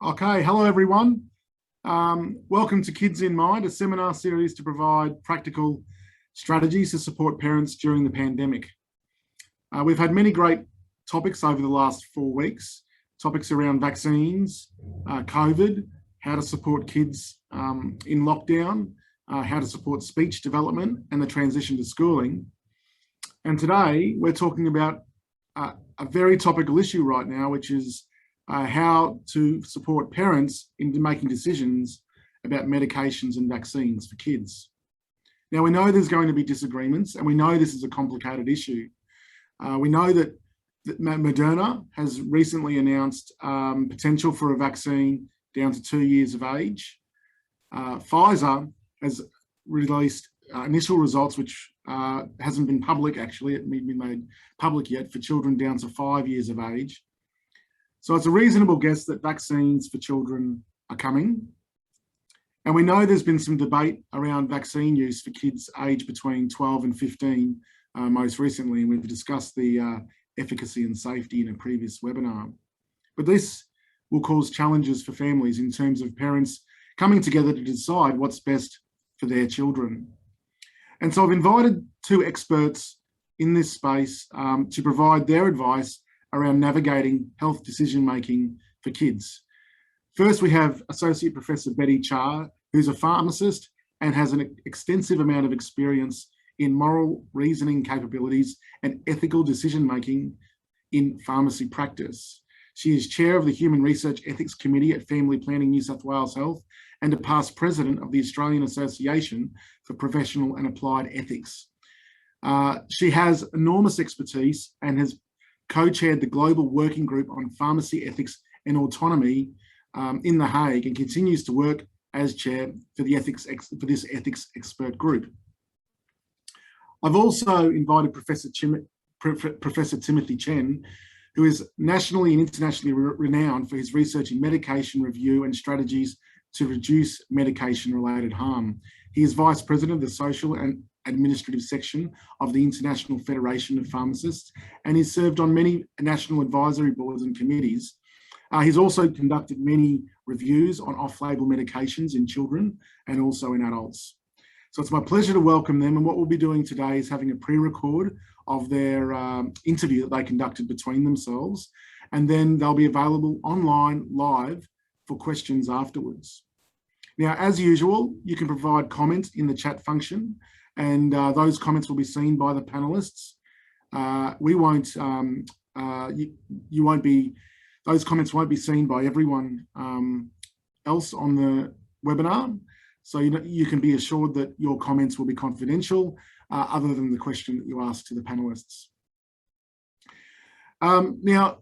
Okay, hello everyone. Welcome to Kids in Mind, a seminar series to provide practical strategies to support parents during the pandemic. We've had many great topics over the last 4 weeks, topics around vaccines, COVID, how to support kids in lockdown, how to support speech development and the transition to schooling. And today we're talking about a very topical issue right now, which is how to support parents in making decisions about medications and vaccines for kids. Now, we know there's going to be disagreements, and we know this is a complicated issue. We know that Moderna has recently announced potential for a vaccine down to 2 years of age. Pfizer has released initial results, which hasn't been public, actually. It hasn't been made public yet, for children down to 5 years of age. So it's a reasonable guess that vaccines for children are coming. And we know there's been some debate around vaccine use for kids aged between 12 and 15 most recently, and we've discussed the efficacy and safety in a previous webinar. But this will cause challenges for families in terms of parents coming together to decide what's best for their children. And so I've invited 2 experts in this space to provide their advice around navigating health decision-making for kids. First, we have Associate Professor Betty Charr, who's a pharmacist and has an extensive amount of experience in moral reasoning capabilities and ethical decision-making in pharmacy practice. She is chair of the Human Research Ethics Committee at Family Planning New South Wales Health and a past president of the Australian Association for Professional and Applied Ethics. She has enormous expertise and has co-chaired the Global Working Group on Pharmacy Ethics and Autonomy in The Hague, and continues to work as chair for this ethics expert group. I've also invited Professor Timothy Chen, who is nationally and internationally renowned for his research in medication review and strategies to reduce medication-related harm. He is vice president of the social and administrative section of the International Federation of Pharmacists, and he's served on many national advisory boards and committees. He's also conducted many reviews on off-label medications in children and also in adults. So it's my pleasure to welcome them, and what we'll be doing today is having a pre-record of their interview that they conducted between themselves, and then they'll be available online live for questions afterwards. Now, as usual, you can provide comments in the chat function, and those comments will be seen by the panelists. Those comments won't be seen by everyone else on the webinar. So you can be assured that your comments will be confidential, other than the question that you ask to the panelists. Now,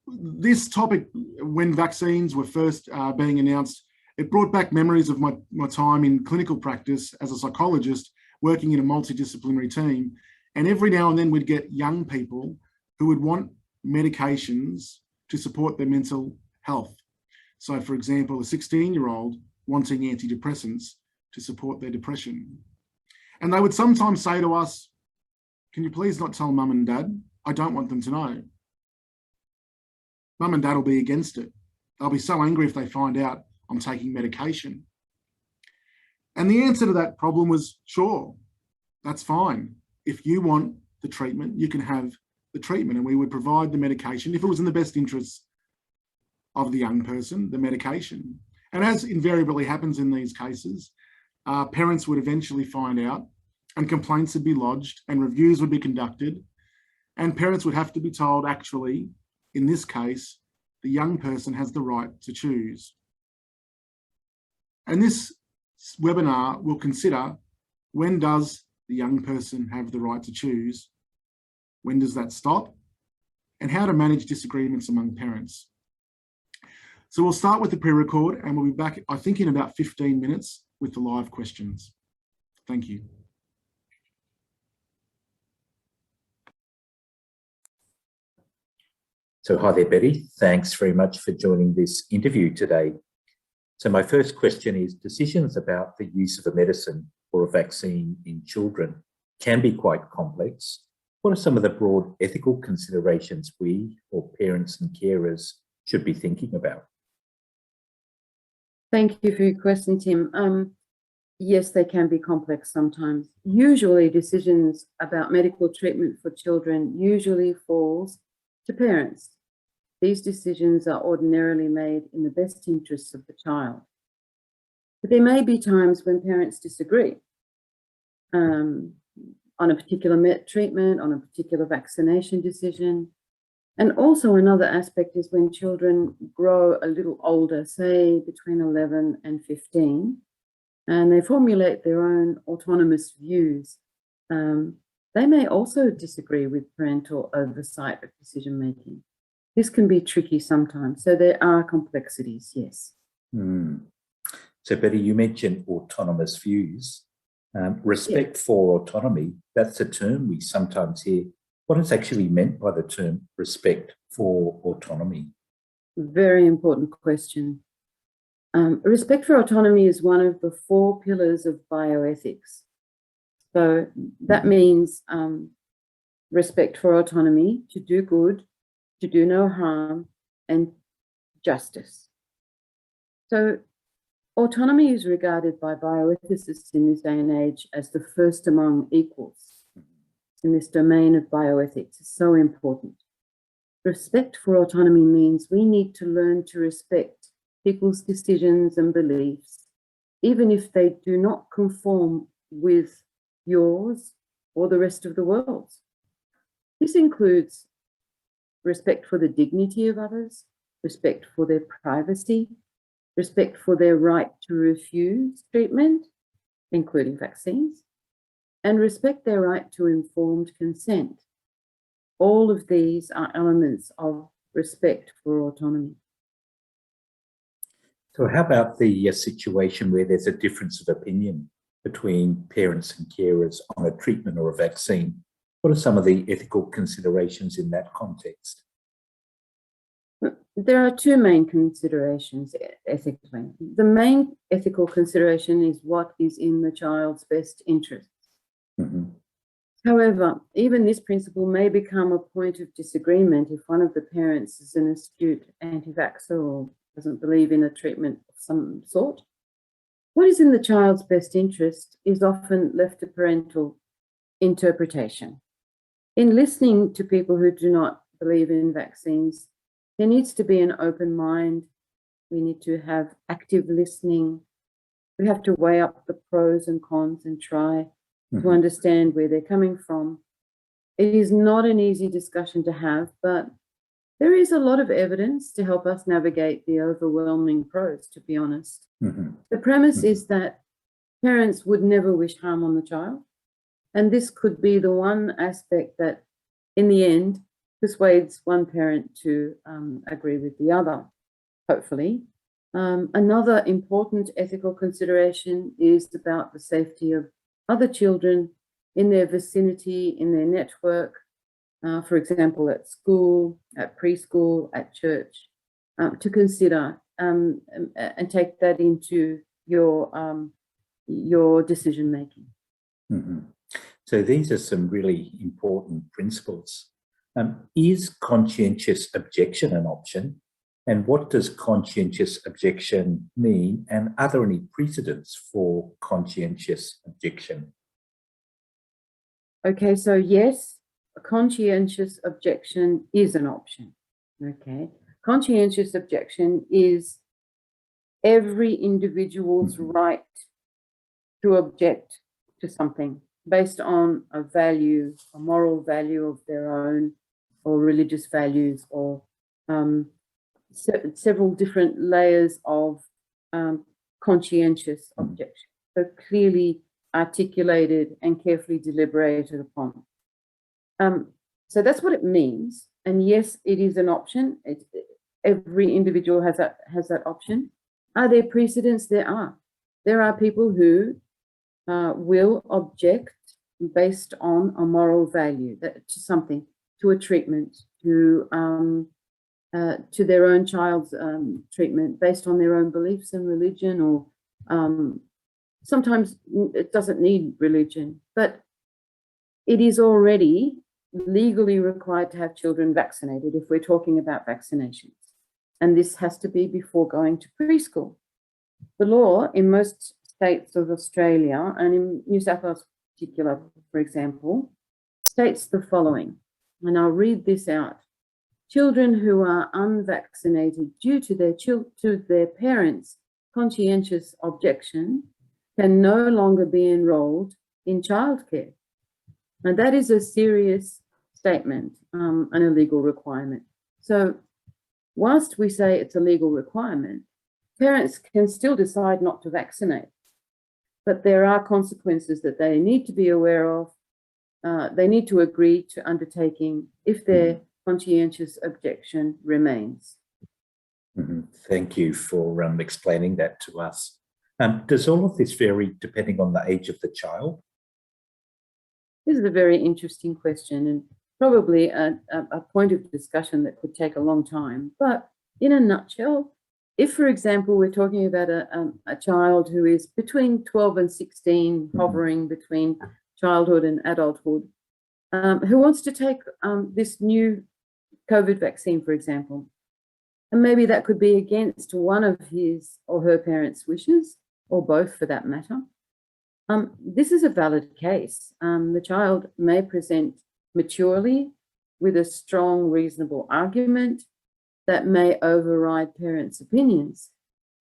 this topic, when vaccines were first being announced, it brought back memories of my time in clinical practice as a psychologist, working in a multidisciplinary team. And every now and then we'd get young people who would want medications to support their mental health. So for example, a 16-year-old wanting antidepressants to support their depression. And they would sometimes say to us, "Can you please not tell mum and dad? I don't want them to know. Mum and dad will be against it. They'll be so angry if they find out I'm taking medication." And the answer to that problem was, sure, that's fine. If you want the treatment, you can have the treatment, and we would provide the medication if it was in the best interests of the young person, the medication. And as invariably happens in these cases, parents would eventually find out, and complaints would be lodged, and reviews would be conducted, and parents would have to be told, actually, in this case, the young person has the right to choose. And this webinar will consider, when does the young person have the right to choose? When does that stop? And how to manage disagreements among parents. So we'll start with the pre-record, and we'll be back, I think, in about 15 minutes with the live questions. Thank you. So hi there, Betty. Thanks very much for joining this interview today. So my first question is, decisions about the use of a medicine or a vaccine in children can be quite complex. What are some of the broad ethical considerations we, or parents and carers, should be thinking about? Thank you for your question, Tim. Yes, they can be complex sometimes. Usually decisions about medical treatment for children usually falls to parents. These decisions are ordinarily made in the best interests of the child. But there may be times when parents disagree on a particular treatment, on a particular vaccination decision. And also another aspect is when children grow a little older, say between 11 and 15, and they formulate their own autonomous views. They may also disagree with parental oversight of decision making. This can be tricky sometimes, so there are complexities, yes. So Betty, you mentioned autonomous views. Respect for autonomy, that's a term we sometimes hear. What is actually meant by the term respect for autonomy? Very important question. Respect for autonomy is one of the 4 pillars of bioethics. So that means respect for autonomy, to do good, to do no harm, and justice. So autonomy is regarded by bioethicists in this day and age as the first among equals in this domain of bioethics. It's so important. Respect for autonomy means we need to learn to respect people's decisions and beliefs, even if they do not conform with yours or the rest of the world's. This includes respect for the dignity of others, respect for their privacy, respect for their right to refuse treatment, including vaccines, and respect their right to informed consent. All of these are elements of respect for autonomy. So how about the situation where there's a difference of opinion between parents and carers on a treatment or a vaccine? What are some of the ethical considerations in that context? There are 2 main considerations ethically. The main ethical consideration is what is in the child's best interest. However, even this principle may become a point of disagreement if one of the parents is an astute anti-vaxxer or doesn't believe in a treatment of some sort. What is in the child's best interest is often left to parental interpretation. In listening to people who do not believe in vaccines, there needs to be an open mind. We need to have active listening. We have to weigh up the pros and cons and try to understand where they're coming from. It is not an easy discussion to have, but there is a lot of evidence to help us navigate the overwhelming pros, to be honest. The premise is that parents would never wish harm on the child, and this could be the one aspect that, in the end, persuades one parent to agree with the other, hopefully. Another important ethical consideration is about the safety of other children in their vicinity, in their network, for example, at school, at preschool, at church, to consider and take that into your decision making. So these are some really important principles. Is conscientious objection an option? And what does conscientious objection mean? And are there any precedents for conscientious objection? Okay, so yes, a conscientious objection is an option. Okay, conscientious objection is every individual's right to object to something based on a value, a moral value of their own, or religious values, or several different layers of conscientious objection. So clearly articulated and carefully deliberated upon. So that's what it means. And yes, it is an option. Every individual has that option. Are there precedents? There are. There are people who will object based on a moral value to something, to a treatment, to their own child's treatment based on their own beliefs and religion, or sometimes it doesn't need religion, but it is already legally required to have children vaccinated if we're talking about vaccinations. And this has to be before going to preschool. The law in most states of Australia, and in New South Wales in particular, for example, states the following, and I'll read this out. Children who are unvaccinated due to their parents' conscientious objection can no longer be enrolled in childcare. Now, that is a serious statement, and a legal requirement. So whilst we say it's a legal requirement, parents can still decide not to vaccinate, but there are consequences that they need to be aware of. They need to agree to undertaking if their conscientious objection remains. Thank you for explaining that to us. Does all of this vary depending on the age of the child? This is a very interesting question, and probably a point of discussion that could take a long time. But in a nutshell, if, for example, we're talking about a child who is between 12 and 16, hovering between childhood and adulthood, who wants to take this new COVID vaccine, for example, and maybe that could be against one of his or her parents' wishes, or both for that matter, this is a valid case. The child may present maturely with a strong, reasonable argument that may override parents' opinions.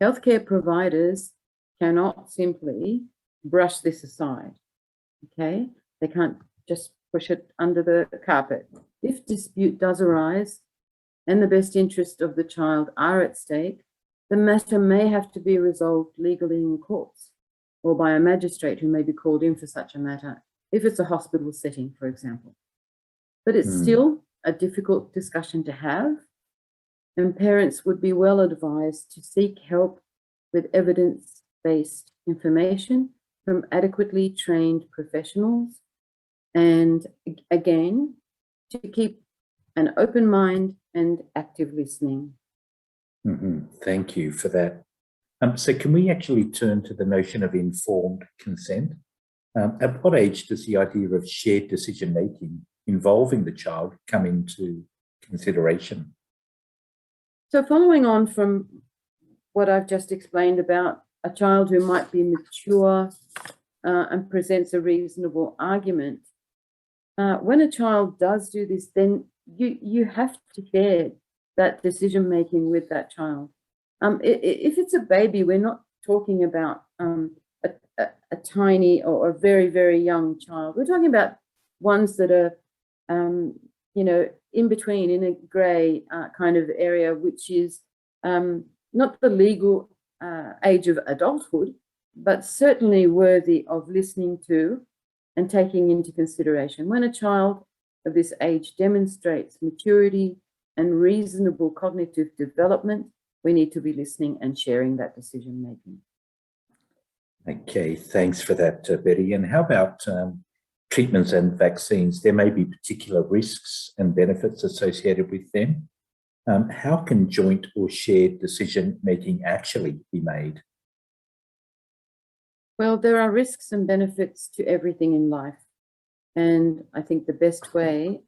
Healthcare providers cannot simply brush this aside, okay? They can't just push it under the carpet. If dispute does arise and the best interest of the child are at stake, the matter may have to be resolved legally in courts or by a magistrate who may be called in for such a matter, if it's a hospital setting, for example. But it's still a difficult discussion to have, and parents would be well advised to seek help with evidence-based information from adequately trained professionals, and again, to keep an open mind and active listening. Thank you for that. So can we actually turn to the notion of informed consent? At what age does the idea of shared decision-making involving the child come into consideration? So following on from what I've just explained about a child who might be mature and presents a reasonable argument, when a child does do this, then you have to share that decision-making with that child. If it's a baby, we're not talking about a tiny or a very, very young child. We're talking about ones that are, in between, in a grey kind of area, which is not the legal age of adulthood, but certainly worthy of listening to and taking into consideration. When a child of this age demonstrates maturity and reasonable cognitive development, we need to be listening and sharing that decision making. Okay, thanks for that, Betty. And how about treatments and vaccines? There may be particular risks and benefits associated with them. How can joint or shared decision making actually be made? Well, there are risks and benefits to everything in life. And I think the best way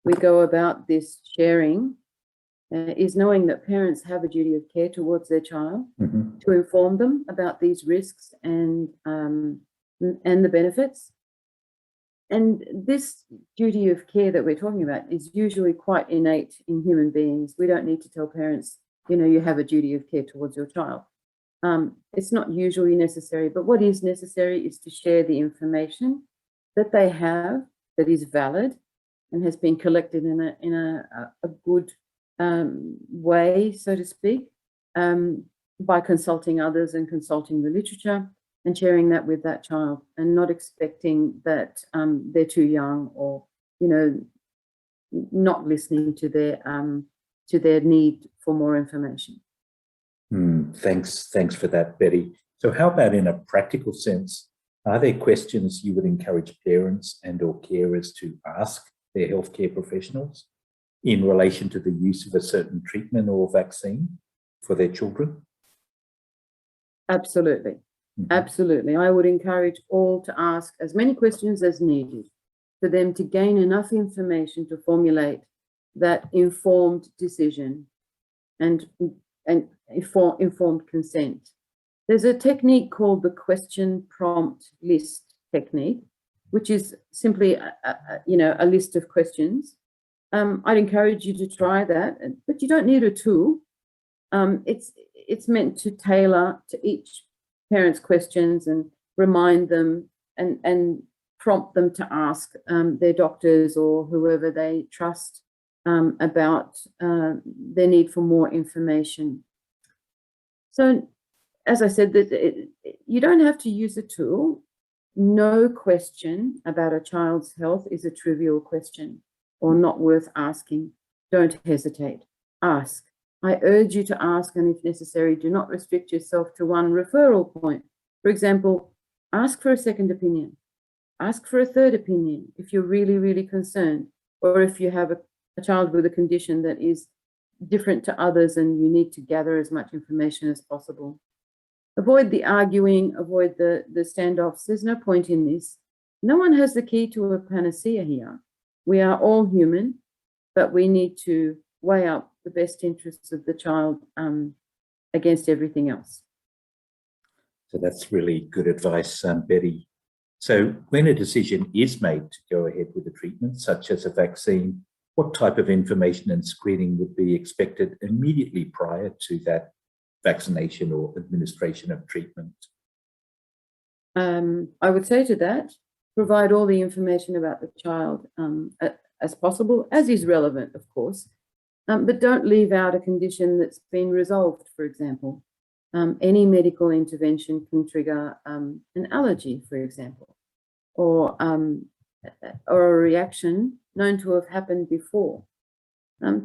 we go about this sharing is knowing that parents have a duty of care towards their child, to inform them about these risks and the benefits. And this duty of care that we're talking about is usually quite innate in human beings. We don't need to tell parents, you have a duty of care towards your child. It's not usually necessary, but what is necessary is to share the information that they have that is valid and has been collected in a good way, so to speak, by consulting others and consulting the literature and sharing that with that child, and not expecting that they're too young or, not listening to their need for more information. Thanks for that, Betty. So how about in a practical sense? Are there questions you would encourage parents and or carers to ask their healthcare professionals in relation to the use of a certain treatment or vaccine for their children? Absolutely. Absolutely. I would encourage all to ask as many questions as needed for them to gain enough information to formulate that informed decision and informed consent There's a technique called the question prompt list technique, which is simply a list of questions. I'd encourage you to try that, but you don't need a tool. It's meant to tailor to each parent's questions and remind them and prompt them to ask their doctors or whoever they trust about their need for more information. So, as I said, you don't have to use a tool. No question about a child's health is a trivial question or not worth asking. Don't hesitate. Ask. I urge you to ask, and if necessary, do not restrict yourself to one referral point. For example, ask for a second opinion. Ask for a third opinion if you're really, really concerned, or if you have a child with a condition that is different to others and you need to gather as much information as possible. Avoid the arguing, avoid the standoffs. There's no point in this. No one has the key to a panacea here. We are all human, but we need to weigh up the best interests of the child against everything else. So that's really good advice, Betty. So when a decision is made to go ahead with a treatment, such as a vaccine, what type of information and screening would be expected immediately prior to that vaccination or administration of treatment? I would say to that, provide all the information about the child as possible, as is relevant, of course, but don't leave out a condition that's been resolved, for example. Any medical intervention can trigger an allergy, for example, or a reaction known to have happened before.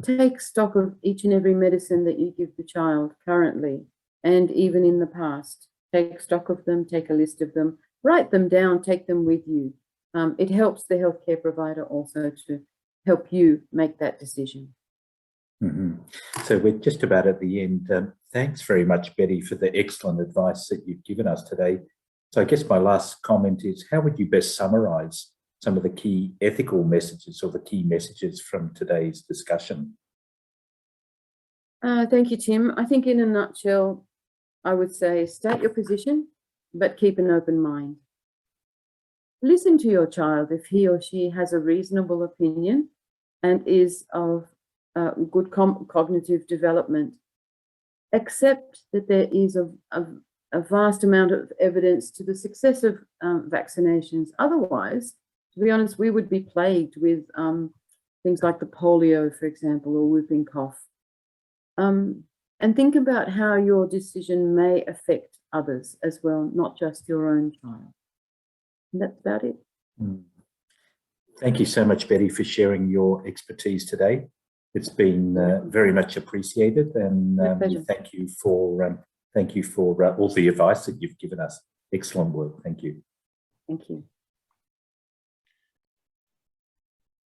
Take stock of each and every medicine that you give the child currently and even in the past. Take stock of them, take a list of them, write them down, take them with you. It helps the healthcare provider also to help you make that decision. Mm-hmm. So we're just about at the end. Thanks very much, Betty, for the excellent advice that you've given us today. So I guess my last comment is, how would you best summarise some of the key ethical messages or the key messages from today's discussion? Thank you, Tim. I think in a nutshell, I would say state your position, but keep an open mind. Listen to your child if he or she has a reasonable opinion and is of good cognitive development. Accept that there is a vast amount of evidence to the success of vaccinations. Otherwise, to be honest, we would be plagued with things like the polio, for example, or whooping cough. And think about how your decision may affect others as well, not just your own child. And that's about it. Thank you so much, Betty, for sharing your expertise today. It's been very much appreciated, and thank you for all the advice that you've given us. Excellent work. Thank you. Thank you.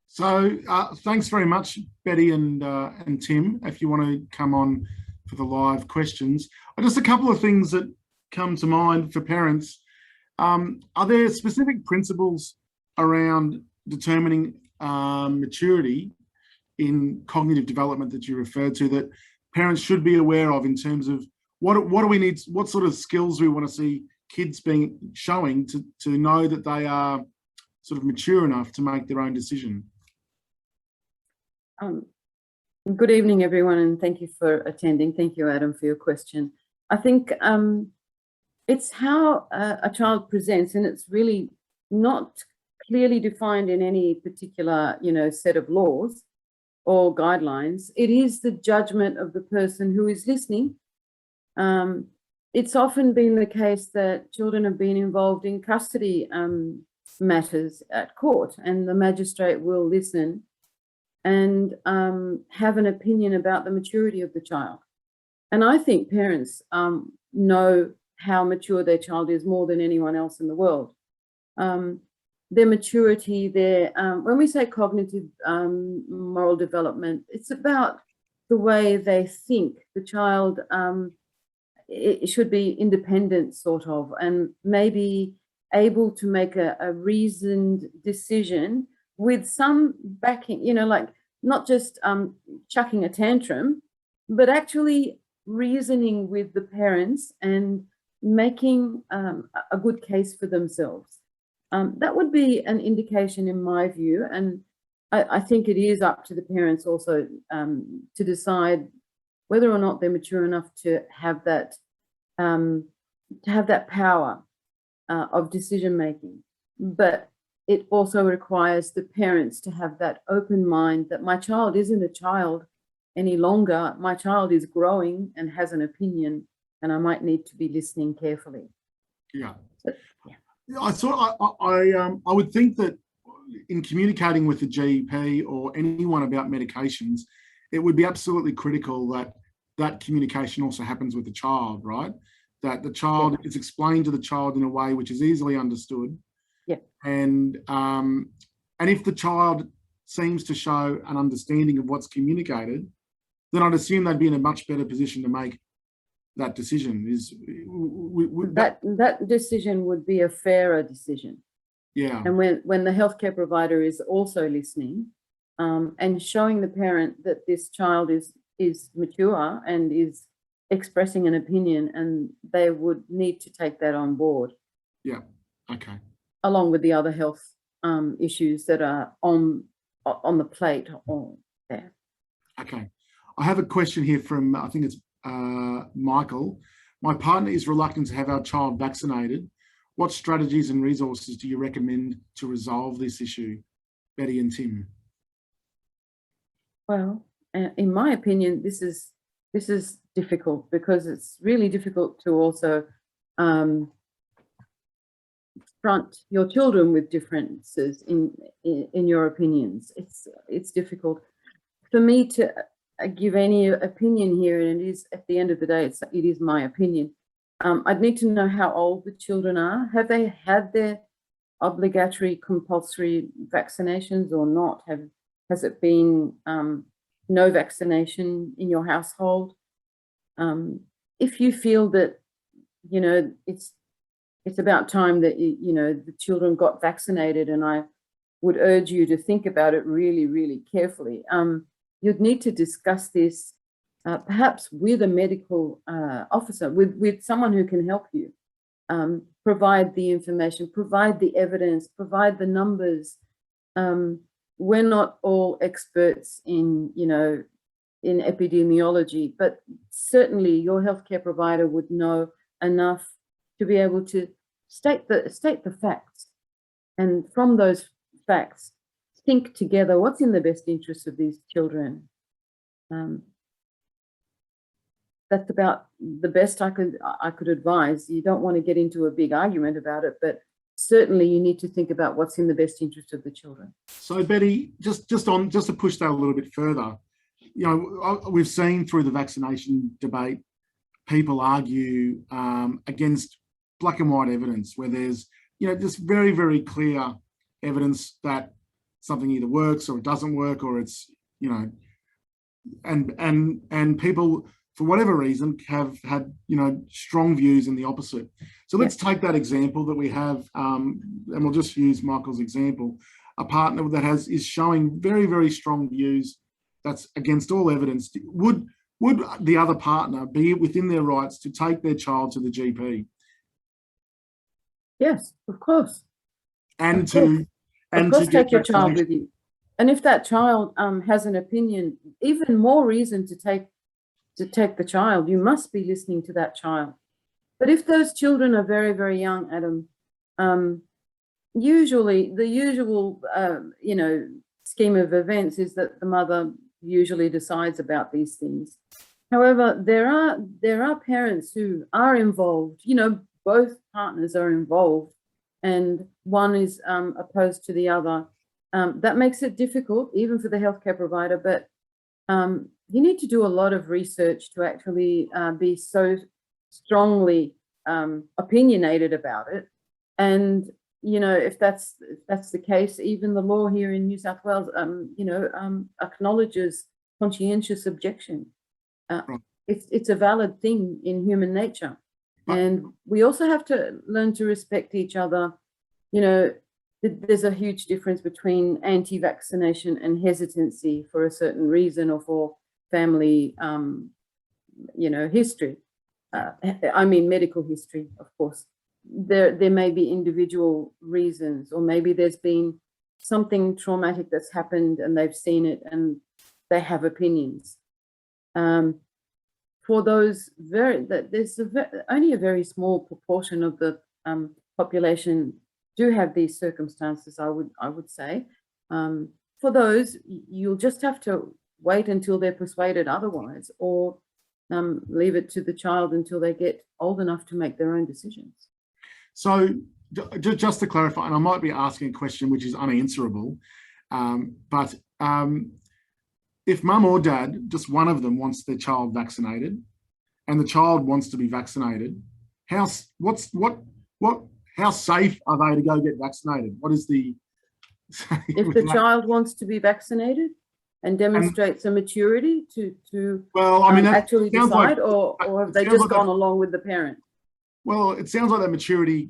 So thanks very much, Betty and Tim. If you want to come on for the live questions, just a couple of things that come to mind for parents. Are there specific principles around determining maturity in cognitive development that you referred to that parents should be aware of in terms of what do we need, what sort of skills we want to see kids showing to know that they are sort of mature enough to make their own decision? Good evening, everyone, and thank you for attending. Thank you, Adam, for your question. I think it's how a child presents, and it's really not clearly defined in any particular, set of laws or guidelines. It is the judgment of the person who is listening. It's often been the case that children have been involved in custody matters at court, and the magistrate will listen and have an opinion about the maturity of the child. And I think parents know how mature their child is more than anyone else in the world. Their maturity, when we say cognitive moral development, it's about the way they think. The child, it should be independent, sort of, and maybe able to make a reasoned decision with some backing, like not just chucking a tantrum, but actually reasoning with the parents and making a good case for themselves. That would be an indication in my view, and I think it is up to the parents also to decide whether or not they're mature enough to have that power of decision making. But it also requires the parents to have that open mind that my child isn't a child any longer. My child is growing and has an opinion, and I might need to be listening carefully. Yeah. So, yeah. I would think that in communicating with the GP or anyone about medications, it would be absolutely critical that that communication also happens with the child, right? That the child is explained to the child in a way which is easily understood. Yeah. And if the child seems to show an understanding of what's communicated, then I'd assume they'd be in a much better position to make that decision. That decision would be a fairer decision. Yeah. And when the healthcare provider is also listening and showing the parent that this child is mature and is expressing an opinion, and they would need to take that on board. Yeah. Okay. Along with the other health issues that are on the plate there. Okay. I have a question here from, I think it's Michael. My partner is reluctant to have our child vaccinated. What strategies and resources do you recommend to resolve this issue? Betty and Tim. Well, in my opinion, this is difficult, because it's really difficult to also front your children with differences in your opinions. It's difficult for me to give any opinion here, and it is, at the end of the day, it is my opinion. I'd need to know how old the children are. Have they had their obligatory compulsory vaccinations or not? Has it been no vaccination in your household? If you feel that, you know, it's about time that, you know, the children got vaccinated, and I would urge you to think about it really, really carefully. You'd need to discuss this perhaps with a medical officer, with someone who can help you, provide the information, provide the evidence, provide the numbers. We're not all experts in, you know, in epidemiology, but certainly your healthcare provider would know enough to be able to state the facts, and from those facts, think together what's in the best interest of these children. That's about the best I could advise. You don't want to get into a big argument about it, but certainly you need to think about what's in the best interest of the children. So Betty, just to push that a little bit further, you know, we've seen through the vaccination debate, people argue against black and white evidence, where there's, you know, just very, very clear evidence that something either works or it doesn't work, or it's, you know, and people, for whatever reason, have had, you know, strong views in the opposite. So let's take that example that we have, and we'll just use Michael's example, a partner that is showing very, very strong views that's against all evidence. Would the other partner be within their rights to take their child to the GP? Yes, of course. And to take your child with you. And if that child has an opinion, even more reason to take the child. You must be listening to that child. But if those children are very, very young, Adam, usually the usual you know, scheme of events is that the mother usually decides about these things. However, there are parents who are involved, you know, both partners are involved, and one is opposed to the other. That makes it difficult, even for the healthcare provider, but you need to do a lot of research to actually be so strongly opinionated about it. And, you know, if that's the case, even the law here in New South Wales, you know, acknowledges conscientious objection. Right. It's a valid thing in human nature. And we also have to learn to respect each other. You know, there's a huge difference between anti-vaccination and hesitancy for a certain reason or for family, you know, history. I mean, medical history, of course. There may be individual reasons, or maybe there's been something traumatic that's happened and they've seen it and they have opinions. For those there's only a very small proportion of the population do have these circumstances, I would say. For those, you'll just have to wait until they're persuaded otherwise, or leave it to the child until they get old enough to make their own decisions. So just to clarify, and I might be asking a question which is unanswerable, but if mum or dad, just one of them wants their child vaccinated and the child wants to be vaccinated, how safe are they to go get vaccinated? What is the... If the child wants to be vaccinated and demonstrates a maturity to well, I mean, actually decide, or have they just gone along with the parent? Well, it sounds like that maturity,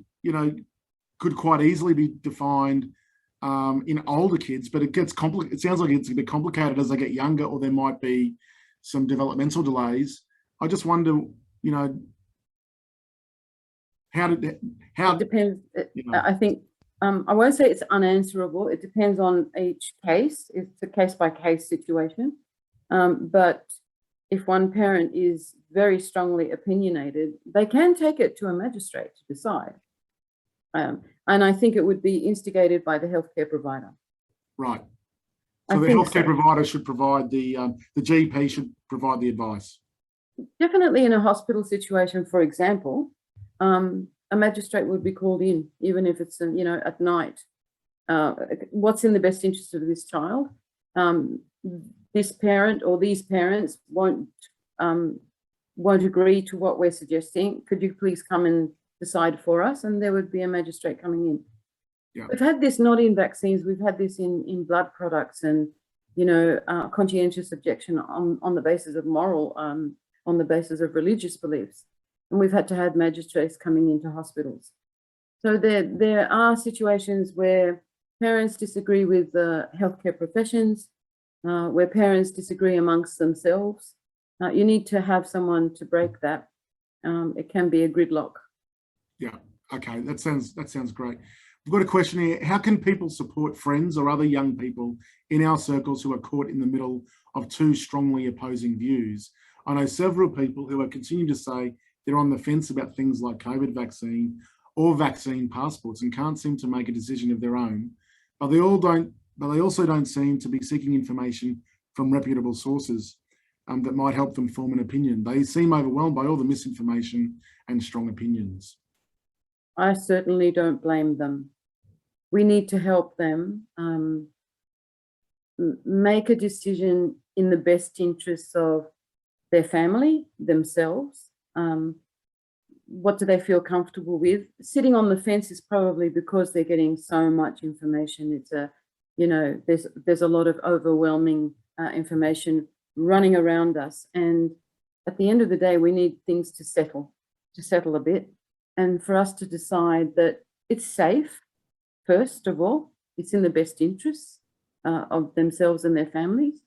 could quite easily be defined in older kids, but it gets complicated. It sounds like it's a bit complicated as they get younger, or there might be some developmental delays. I just wonder, how it depends. I think I won't say it's unanswerable. It depends on each case. It's a case-by-case situation. But if one parent is very strongly opinionated, they can take it to a magistrate to decide. And I think it would be instigated by the healthcare provider. Right. So the healthcare provider should provide the GP should provide the advice. Definitely in a hospital situation, for example, a magistrate would be called in, even if it's, at night. What's in the best interest of this child? This parent or these parents won't agree to what we're suggesting. Could you please come and decide for us? And there would be a magistrate coming in. Yeah. We've had this not in vaccines. We've had this in blood products, and conscientious objection on the basis of moral, on the basis of religious beliefs. And we've had to have magistrates coming into hospitals. So there are situations where parents disagree with the healthcare professions, where parents disagree amongst themselves. You need to have someone to break that. It can be a gridlock. Yeah. Okay. That sounds great. We've got a question here. How can people support friends or other young people in our circles who are caught in the middle of two strongly opposing views? I know several people who are continuing to say they're on the fence about things like COVID vaccine or vaccine passports and can't seem to make a decision of their own, but they also don't seem to be seeking information from reputable sources that might help them form an opinion. They seem overwhelmed by all the misinformation and strong opinions. I certainly don't blame them. We need to help them make a decision in the best interests of their family, themselves. What do they feel comfortable with? Sitting on the fence is probably because they're getting so much information. It's there's a lot of overwhelming information running around us. And at the end of the day, we need things to settle a bit, and for us to decide that it's safe. First of all, it's in the best interests of themselves and their families,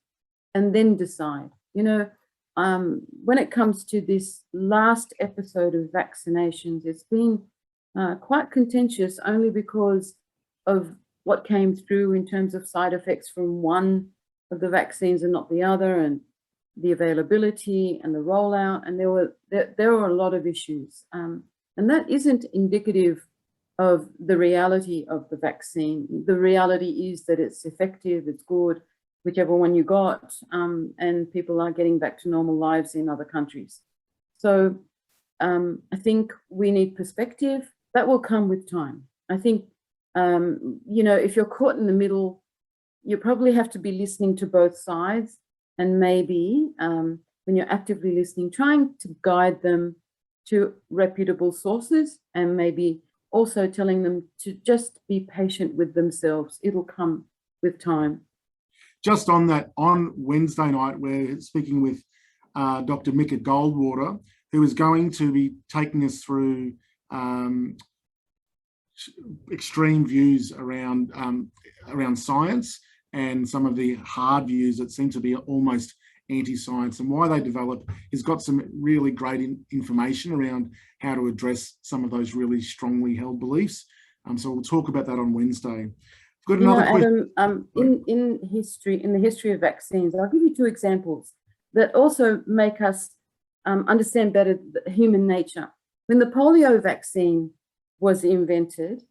and then decide. When it comes to this last episode of vaccinations, it's been quite contentious, only because of what came through in terms of side effects from one of the vaccines and not the other, and the availability and the rollout. And there were a lot of issues, and that isn't indicative of the reality of the vaccine. The reality is that it's effective, it's good, whichever one you got, and people are getting back to normal lives in other countries. So I think we need perspective. That will come with time. I think, if you're caught in the middle, you probably have to be listening to both sides, and maybe when you're actively listening, trying to guide them to reputable sources, and maybe also telling them to just be patient with themselves. It'll come with time. Just on that, on Wednesday night, we're speaking with Dr. Mika Goldwater, who is going to be taking us through extreme views around science and some of the hard views that seem to be almost anti-science and why they develop. He's got some really great information around how to address some of those really strongly held beliefs. So we'll talk about that on Wednesday. I've got another question. Adam, in the history of vaccines, I'll give you two examples that also make us understand better human nature. When the polio vaccine was invented,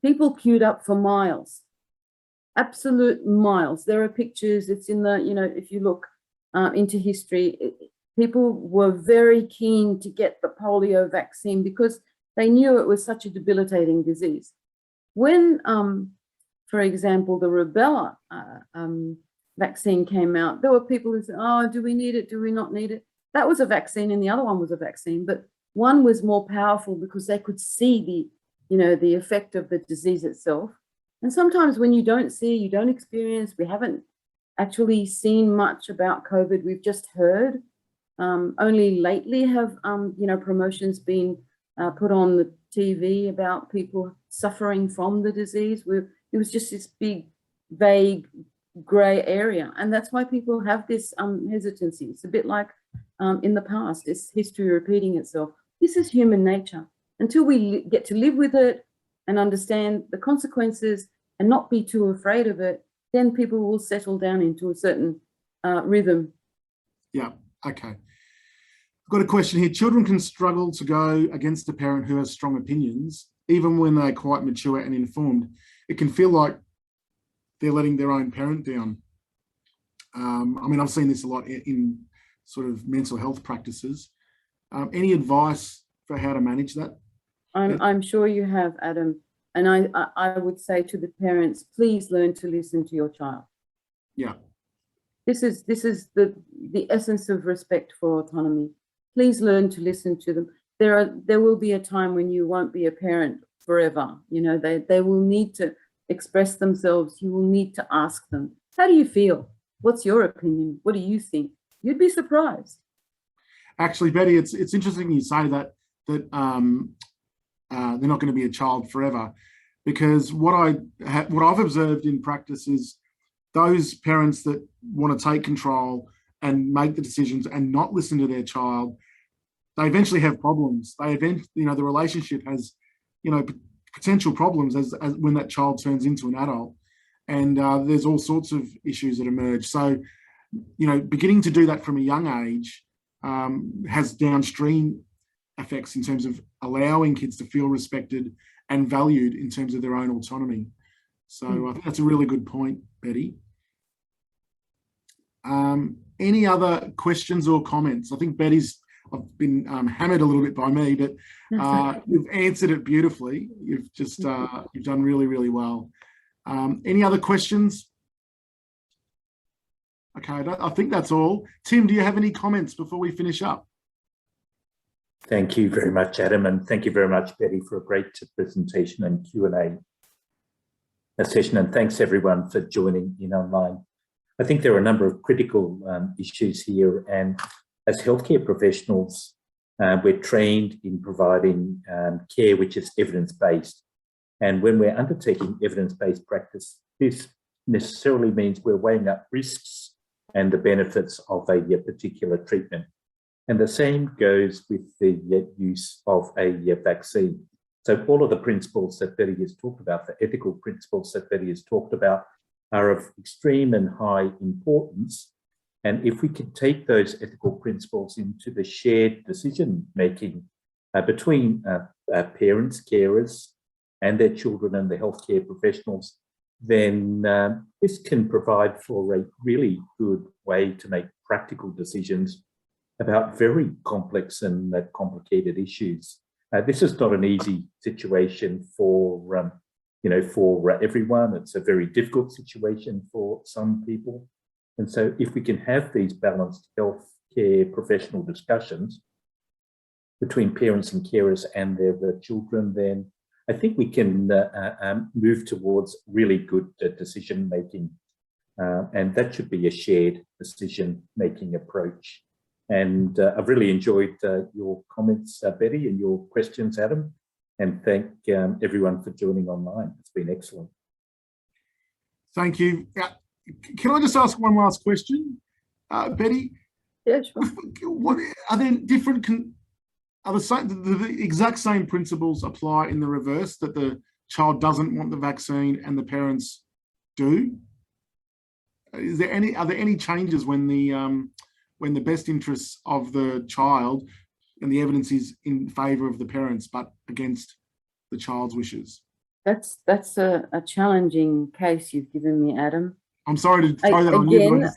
people queued up for miles, absolute miles. There are pictures, it's in the, if you look into history, people were very keen to get the polio vaccine because they knew it was such a debilitating disease. When, for example, the rubella vaccine came out, there were people who said, oh, do we need it? Do we not need it? That was a vaccine and the other one was a vaccine, but one was more powerful because they could see the effect of the disease itself. And sometimes when you don't see, you don't experience, we haven't actually seen much about COVID, we've just heard. Only lately have, promotions been put on the TV about people suffering from the disease. It was just this big, vague, grey area. And that's why people have this hesitancy. It's a bit like in the past, it's history repeating itself. This is human nature. Until we get to live with it and understand the consequences and not be too afraid of it, then people will settle down into a certain rhythm. Yeah, okay. I've got a question here. Children can struggle to go against a parent who has strong opinions, even when they're quite mature and informed. It can feel like they're letting their own parent down. I've seen this a lot in sort of mental health practices. Any advice for how to manage that? I'm sure you have, Adam. And I would say to the parents, please learn to listen to your child. Yeah. This is the essence of respect for autonomy. Please learn to listen to them. There will be a time when you won't be a parent forever. They will need to express themselves. You will need to ask them, how do you feel? What's your opinion? What do you think? You'd be surprised. Actually, Betty, it's interesting you say that they're not going to be a child forever, because what I've observed in practice is those parents that want to take control and make the decisions and not listen to their child, they eventually have problems. The relationship has, potential problems as when that child turns into an adult, and there's all sorts of issues that emerge. So, beginning to do that from a young age has downstream effects in terms of allowing kids to feel respected and valued in terms of their own autonomy. So I think that's a really good point, Betty. Any other questions or comments? I think I've been hammered a little bit by me, but you've answered it beautifully. You've just, you've done really, really well. Any other questions? Okay, I think that's all. Tim, do you have any comments before we finish up? Thank you very much, Adam, and thank you very much, Betty, for a great presentation and Q&A session, and thanks everyone for joining in online. I think there are a number of critical issues here, and as healthcare professionals, we're trained in providing care which is evidence-based, and when we're undertaking evidence-based practice, this necessarily means we're weighing up risks and the benefits of a particular treatment. And the same goes with the use of a vaccine. So all of the principles that Betty has talked about, the ethical principles that Betty has talked about, are of extreme and high importance. And if we could take those ethical principles into the shared decision-making between parents, carers, and their children and the healthcare professionals, then this can provide for a really good way to make practical decisions about very complex and complicated issues. This is not an easy situation for everyone. It's a very difficult situation for some people. And so if we can have these balanced healthcare professional discussions between parents and carers and their children, then I think we can move towards really good decision-making. And that should be a shared decision-making approach. And I've really enjoyed your comments, Betty, and your questions, Adam, and thank everyone for joining online. It's been excellent. Thank you. Can I just ask one last question? Betty, Yeah, sure. What are there different? Are the exact same principles apply in the reverse, that the child doesn't want the vaccine and the parents do? Are there any changes when the best interests of the child and the evidence is in favour of the parents but against the child's wishes? That's a challenging case you've given me, Adam. I'm sorry to throw that on you.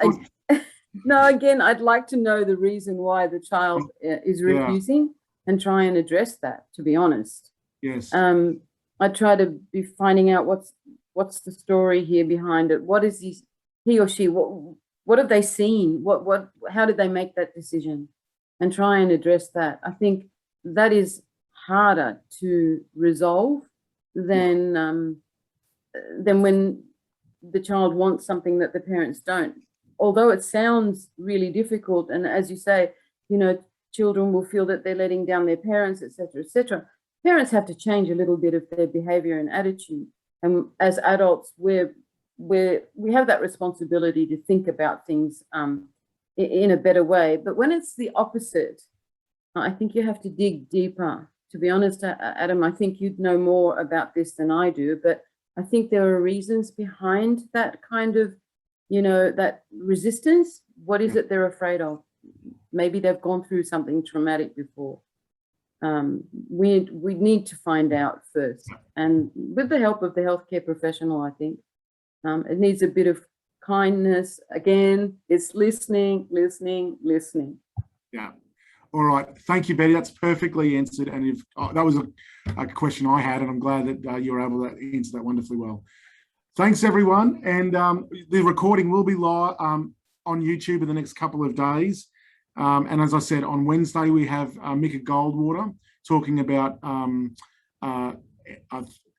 No, again, I'd like to know the reason why the child is refusing and try and address that, to be honest. Yes. I try to be finding out what's the story here behind it. What is he or she, what have they seen? How did they make that decision? And try and address that. I think that is harder to resolve than when the child wants something that the parents don't. Although it sounds really difficult, and as you say, children will feel that they're letting down their parents, etc., etc. Parents have to change a little bit of their behavior and attitude. And as adults, we have that responsibility to think about things in a better way. But when it's the opposite, I think you have to dig deeper. To be honest, Adam, I think you'd know more about this than I do, but I think there are reasons behind that kind of, that resistance. What is it they're afraid of? Maybe they've gone through something traumatic before. We need to find out first, and with the help of the healthcare professional, I think it needs a bit of kindness. Again, it's listening. Yeah. All right. Thank you, Betty. That's perfectly answered. And that was a question I had, and I'm glad that you were able to answer that wonderfully well. Thanks, everyone. And the recording will be live on YouTube in the next couple of days. And as I said, on Wednesday, we have Mika Goldwater talking about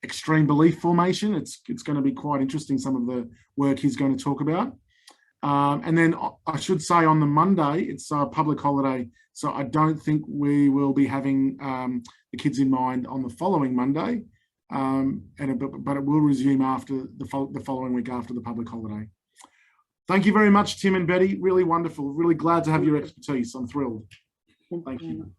extreme belief formation. It's going to be quite interesting, some of the work he's going to talk about. And then I should say on the Monday, it's a public holiday, so I don't think we will be having the Kids in Mind on the following Monday, but it will resume after the following week after the public holiday. Thank you very much, Tim and Betty. Really wonderful. Really glad to have your expertise. I'm thrilled. Thank you.